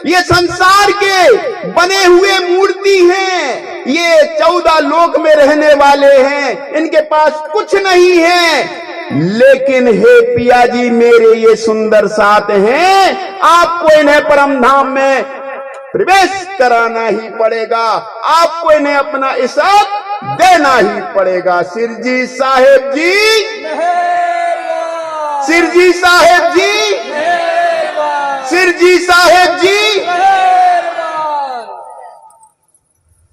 ये संसार के बने हुए मूर्ति हैं, ये 14 लोक में रहने वाले हैं, इनके पास कुछ नहीं है। लेकिन हे पिया जी, मेरे ये सुंदर साथ हैं, आपको इन्हें परम धाम में प्रवेश कराना ही पड़ेगा, आपको इन्हें अपना इसाक देना ही पड़ेगा। सिरजी साहेब जी, सिरजी साहेब जी, सिरजी साहेब जी।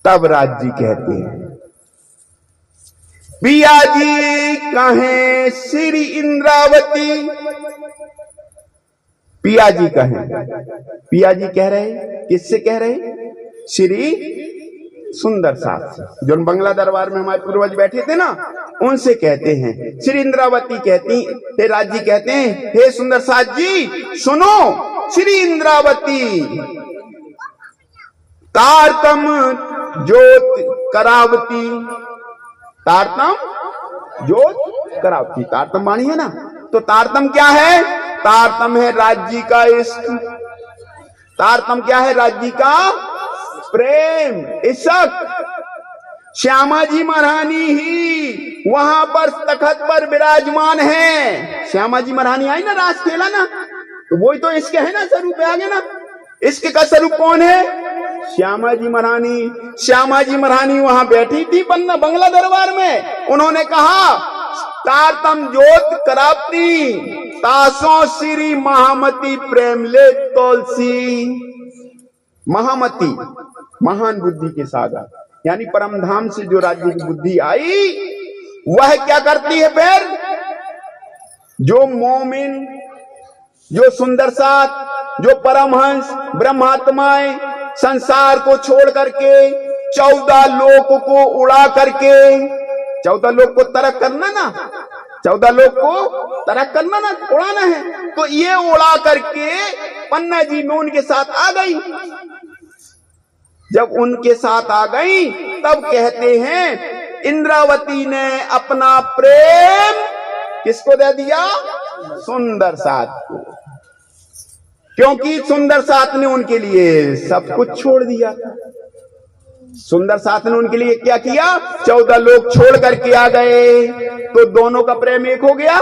तब राज जी कहते हैं, पिया जी कहें श्री इंद्रावती, पिया जी कहें, पिया जी कह रहे, किससे कह रहे, श्री सुंदर साथ से, जो बंगला दरबार में हमारे पूर्वज बैठे थे ना, उनसे कहते हैं। श्री इंद्रावती कहती, हे राज जी कहते हैं, हे सुंदर साथ जी सुनो, श्री इंद्रावती तारतम ज्योत करावती, तारतम ज्योत करावती, तारतम वाणी है ना, तो तारतम क्या है, तारतम है राज्य का इश्क, तारतम क्या है? राज्य का प्रेम, इशक। श्यामा जी महारानी ही वहां पर तखत पर विराजमान है। श्यामा जी महारानी आई ना, रास खेला ना, तो वही तो इसके है ना, स्वरूप पे आ गया ना। इसके का स्वरूप कौन है? श्यामा जी महारानी। श्यामा जी महारानी वहां बैठी थी बंगला दरबार में। उन्होंने कहा, तारतम जोत कराप्ती तासों श्री महामती प्रेम ले तुलसी। महामती महान बुद्धि के सागर, यानी परम धाम से जो राज्य की बुद्धि आई वह क्या करती है? फिर जो मोमिन, जो सुंदर साथ, जो परमहंस ब्रह्मात्माएं संसार को छोड़ करके 14 लोक को उड़ा करके, 14 लोक को तरक करना ना, 14 लोक को तरक करना ना, उड़ाना है, तो ये उड़ा करके पन्ना जी में उनके साथ आ गई। जब उनके साथ आ गई तब कहते हैं इंद्रावती ने अपना प्रेम किसको दे दिया? सुंदर साथ को, क्योंकि सुंदर साथ ने उनके लिए सब कुछ छोड़ दिया था। सुंदर साथ ने उनके लिए क्या किया? 14 लोग छोड़ करके आ गए, तो दोनों का प्रेम एक हो गया।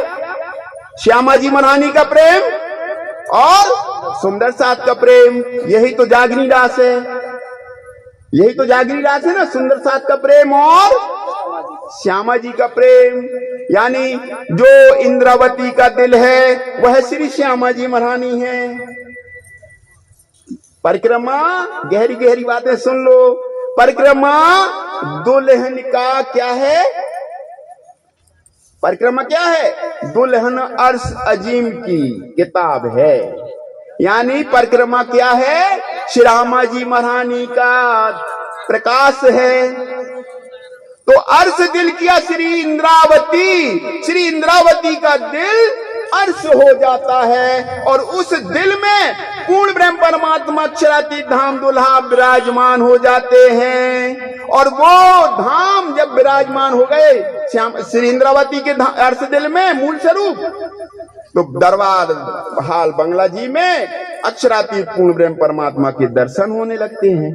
श्यामा जी महारानी का प्रेम और सुंदर साथ का प्रेम। यही तो जागनी रास है, यही तो जागनी रास है ना, सुंदर साथ का प्रेम और श्यामा जी का प्रेम। यानी जो इंद्रावती का दिल है वह श्री श्यामा जी महारानी है। परिक्रमा, गहरी गहरी बातें सुन लो। परिक्रमा दुल्हन का क्या है? परिक्रमा क्या है? दुल्हन अर्श अजीम की किताब है। यानी परिक्रमा क्या है? श्यामा जी महारानी का प्रकाश है। तो अर्श दिल किया श्री इंद्रावती, श्री इंद्रावती का दिल अर्श हो जाता है और उस दिल में पूर्ण ब्रह्म परमात्मा अक्षरातीत धाम दुल्हा विराजमान हो जाते हैं। और वो धाम जब विराजमान हो गए श्री इंद्रावती के अर्श दिल में मूल स्वरूप, तो दरबार हाल बंगला जी में अक्षरातीत पूर्ण ब्रह्म परमात्मा के दर्शन होने लगते हैं।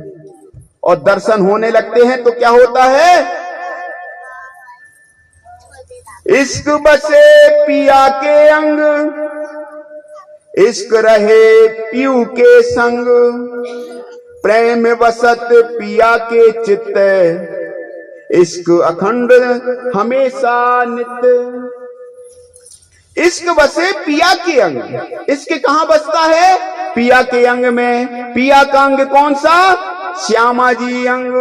और दर्शन होने लगते हैं तो क्या होता है? इश्क बसे पिया के अंग, इश्क रहे पीयू के संग, प्रेम बसत पिया के चित्त, इश्क अखंड हमेशा नित्य। इश्क बसे पिया के अंग। इश्क कहां बसता है? पिया के अंग में। पिया का अंग कौन सा? श्यामा जी अंग,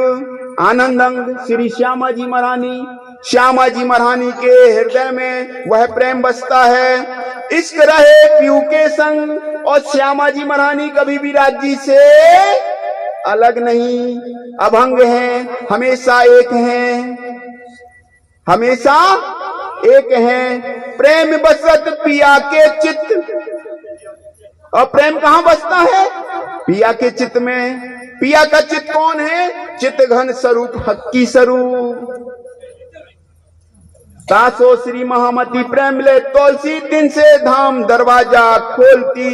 आनंद अंग श्री श्यामा जी महारानी। श्यामा जी महारानी के हृदय में वह प्रेम बसता है। इश्क रहे पीयू के संग, और श्यामा जी महारानी कभी भी राज्य से अलग नहीं, अभंग हैं, हमेशा एक हैं, हमेशा एक हैं। प्रेम बसत पिया के चित्त। और प्रेम कहां बसता है? पिया के चित्त में। पिया का चित्त कौन है? चित्त घन स्वरूप, हक्की स्वरूप। तासो श्री महामती प्रेम ले तुलसी, दिन से धाम दरवाजा खोलती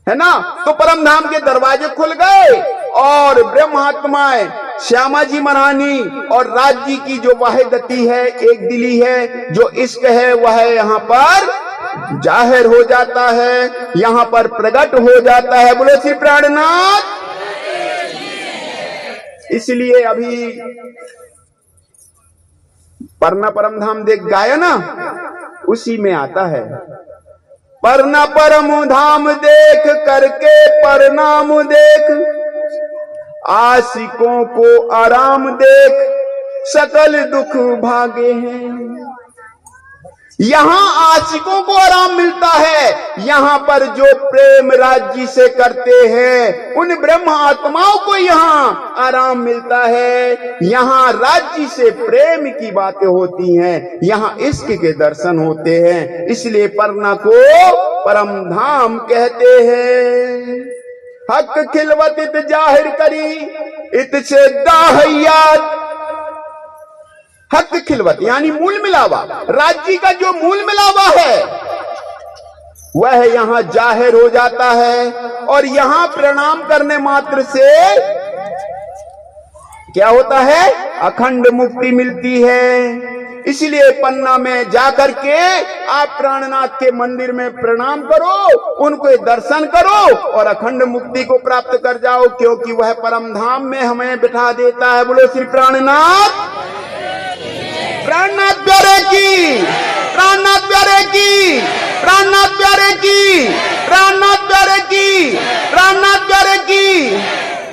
है ना। तो परम धाम के दरवाजे खुल गए और ब्रह्मात्माएं श्यामा जी महारानी और राज्य की जो वाहिदती है, एक दिली है, जो इश्क है, वह यहाँ पर जाहिर हो जाता है, यहाँ पर प्रकट हो जाता है। बोलो श्री प्राणनाथ। इसलिए अभी परना परम धाम देख गाया ना, उसी में आता है, परना परम धाम देख करके परनाम देख, आशिकों को आराम देख, सकल दुख भागे हैं। यहाँ आशिकों को आराम मिलता है। यहाँ पर जो प्रेम राज्य से करते हैं उन ब्रह्म आत्माओं को यहाँ आराम मिलता है। यहाँ राज्य से प्रेम की बातें होती हैं, यहाँ इश्क के दर्शन होते हैं। इसलिए परना को परम धाम कहते हैं। हक खिलवत इत जाहिर करी, इत से दाहयात। हक खिलवत यानी मूल मिलावा, राज्य का जो मूल मिलावा है वह यहाँ जाहिर हो जाता है। और यहाँ प्रणाम करने मात्र से क्या होता है? अखंड मुक्ति मिलती है। इसलिए पन्ना में जाकर के आप प्राणनाथ के मंदिर में प्रणाम करो, उनको दर्शन करो और अखंड मुक्ति को प्राप्त कर जाओ, क्योंकि वह परम धाम में हमें बिठा देता है। बोलो श्री प्राणनाथ, प्राणनाथ प्यारे की, प्राणनाथ प्यारे की, प्राणनाथ प्यारे की, प्राणनाथ प्यारे की, प्राणनाथ प्यारे की।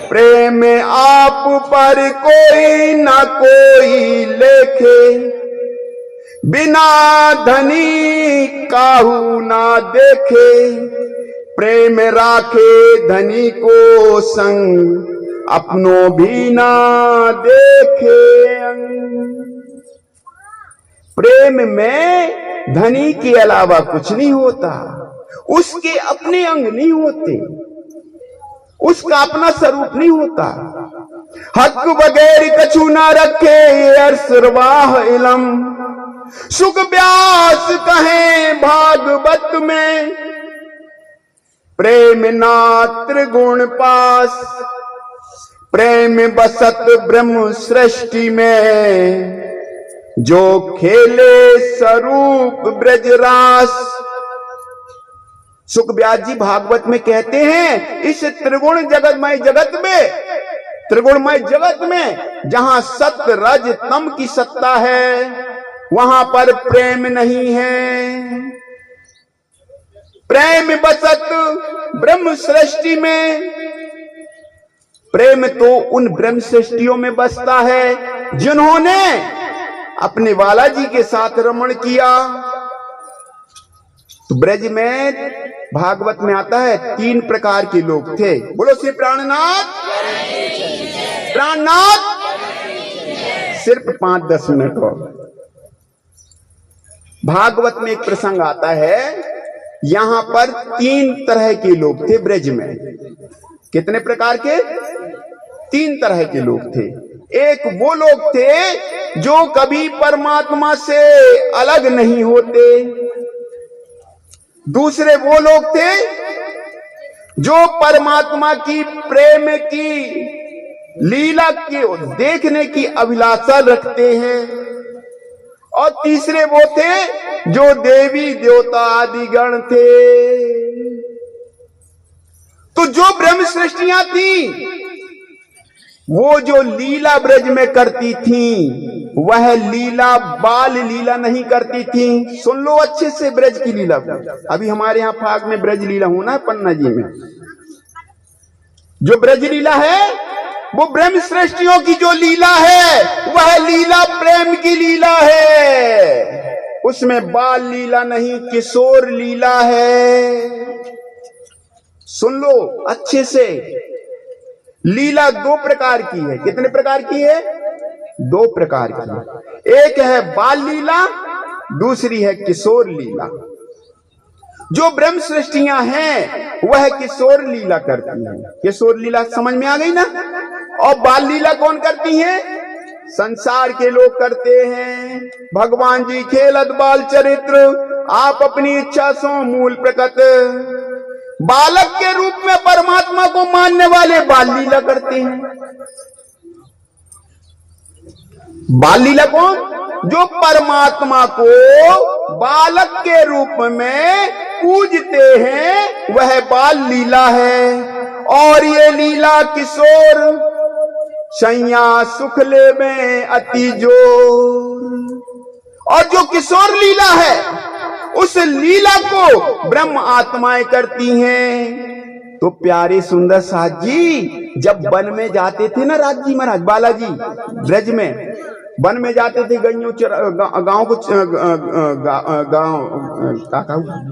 प्रेम आप पर कोई ना कोई लेखे, बिना धनी काहू ना देखे। प्रेम राखे धनी को संग, अपनों भी ना देखे अंग। प्रेम में धनी के अलावा कुछ नहीं होता, उसके अपने अंग नहीं होते, उसका अपना स्वरूप नहीं होता। हक बगैर कछु ना रखे ये अरसरवाह इलम, सुख व्यास कहें भागवत में। प्रेम ना त्रिगुण पास, प्रेम बसत ब्रह्म सृष्टि में। जो खेले स्वरूप ब्रजरास। सुखव्यास जी भागवत में कहते हैं, इस त्रिगुण जगतमय जगत में, त्रिगुणमय जगत में जहां सत्य रज तम की सत्ता है, वहां पर प्रेम नहीं है। प्रेम बसत ब्रह्म सृष्टि में। प्रेम तो उन ब्रह्म सृष्टियों में बसता है जिन्होंने अपने बालाजी के साथ रमण किया। तो ब्रज में भागवत में आता है 3 प्रकार के लोग थे। बोलो श्री प्राणनाथ, प्राणनाथ। सिर्फ 5-10 मिनट और। भागवत में एक प्रसंग आता है, यहां पर 3 तरह के लोग थे ब्रज में। कितने प्रकार के? 3 तरह के लोग थे। एक वो लोग थे जो कभी परमात्मा से अलग नहीं होते। दूसरे वो लोग थे जो परमात्मा की प्रेम की लीला की देखने की अभिलाषा रखते हैं। और तीसरे वो थे जो देवी देवता आदि गण थे। तो जो ब्रह्म सृष्टियां थी, वो जो लीला ब्रज में करती थी, वह लीला बाल लीला नहीं करती थी। सुन लो अच्छे से ब्रज की लीला। अभी हमारे यहां फाग में ब्रज लीला होना है, पन्ना जी में। जो ब्रज लीला है वो ब्रह्म सृष्टियों की जो लीला है, वह लीला प्रेम की लीला है। उसमें बाल लीला नहीं, किशोर लीला है। सुन लो अच्छे से। लीला 2 प्रकार की है। कितने प्रकार की है? 2 प्रकार की। एक है बाल लीला, दूसरी है किशोर लीला। जो ब्रह्म सृष्टियां हैं वह किशोर लीला करती हैं। किशोर लीला समझ में आ गई ना? और बाल लीला कौन करती है? संसार के लोग करते हैं। भगवान जी खेलत बाल चरित्र, आप अपनी इच्छा सो मूल प्रकट। बालक के रूप में परमात्मा को मानने वाले बाल लीला करते हैं। बाल लीला कौन? जो परमात्मा को बालक के रूप में पूजते हैं, वह बाल लीला है। और ये लीला किशोर सैया सुख ले में अति जोर। और जो किशोर लीला है, उस लीला को ब्रह्म आत्माएं करती हैं। तो प्यारे सुंदर साथ जी जब वन में जाते थे ना, राज जी महाराज, बालाजी ब्रज में वन में जाते थे, गांव को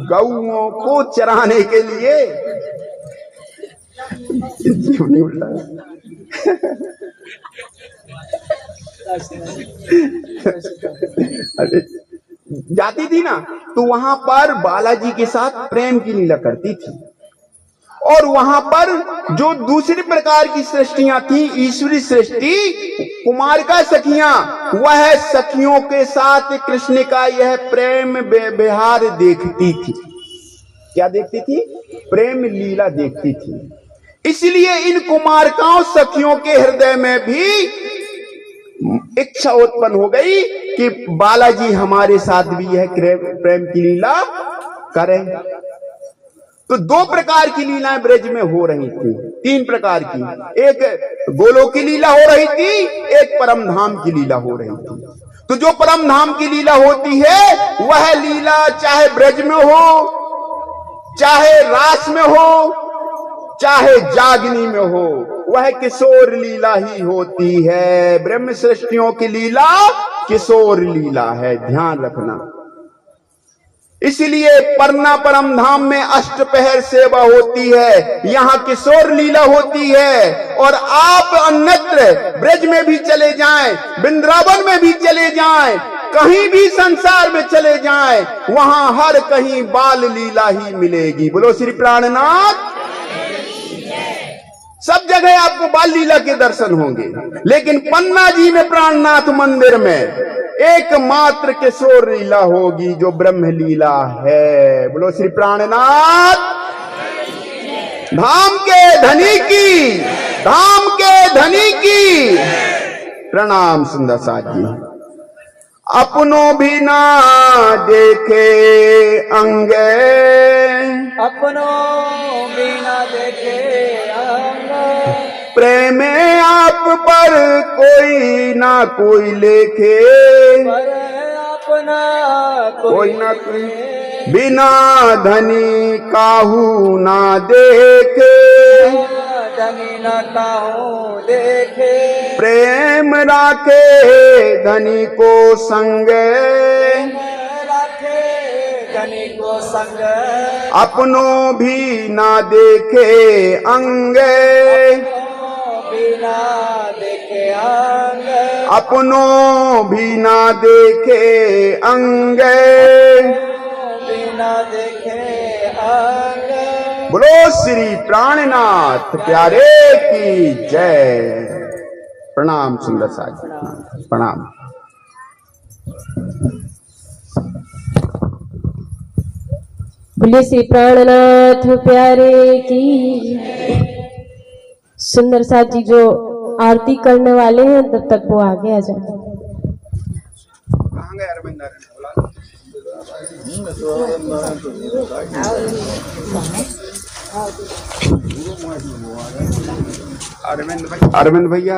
गौओं को चराने के लिए। अरे जाती थी ना, तो वहां पर बालाजी के साथ प्रेम की लीला करती थी। और वहां पर जो दूसरी प्रकार की सृष्टियां थी, ईश्वरी सृष्टि, कुमार का सखियां, वह सखियों के साथ कृष्ण का यह प्रेम व्यवहार देखती थी। क्या देखती थी? प्रेम लीला देखती थी। इसलिए इन कुमारकाओं सखियों के हृदय में भी इच्छा उत्पन्न हो गई कि बालाजी हमारे साथ भी यह प्रेम की लीला करें। तो दो प्रकार की लीलाएं ब्रज में हो रही थी, तीन प्रकार की। एक गोलोक की लीला हो रही थी, एक परम धाम की लीला हो रही थी। तो जो परम धाम की लीला होती है वह लीला चाहे ब्रज में हो, चाहे रास में हो, चाहे जागनी में हो, वह किशोर लीला ही होती है। ब्रह्म सृष्टियों की लीला किशोर लीला है, ध्यान रखना। इसलिए परना परम धाम में अष्टपहर सेवा होती है, यहां किशोर लीला होती है। और आप अन्यत्र ब्रज में भी चले जाएं, वृंदावन में भी चले जाएं, कहीं भी संसार में चले जाएं, वहां हर कहीं बाल लीला ही मिलेगी। बोलो श्री प्राणनाथ। सब जगह आपको बाल लीला के दर्शन होंगे, लेकिन पन्ना जी में प्राणनाथ मंदिर में एकमात्र किशोर लीला होगी जो ब्रह्म लीला है। बोलो श्री प्राणनाथ। धाम के धनी की, धाम के धनी की प्रणाम सुंदर साथ जी। अपनों भी ना देखे अंगे, अपनों भी ना देखे अंगे, प्रेम आप पर कोई ना कोई लेखे, पर अपना कोई ना कोई बिना धनी काहू ना देखे, धनी न काहू देखे, प्रेम राखे धनी को संगे, राखे धनी को संग, अपनों भी ना देखे अंगे, बिना देखे अंग, अपनों भी ना देखे अंगे। बिना देखे अंग। बोलो श्री प्राणनाथ प्यारे की जय। प्रणाम सुंदर साथ जी, प्रणाम। बोले श्री प्राणनाथ प्यारे की। सुंदर साथ जी जो आरती करने वाले हैं तब तक वो आगे आ जाए। कहाँ गए अरविंद? अरविंद भैया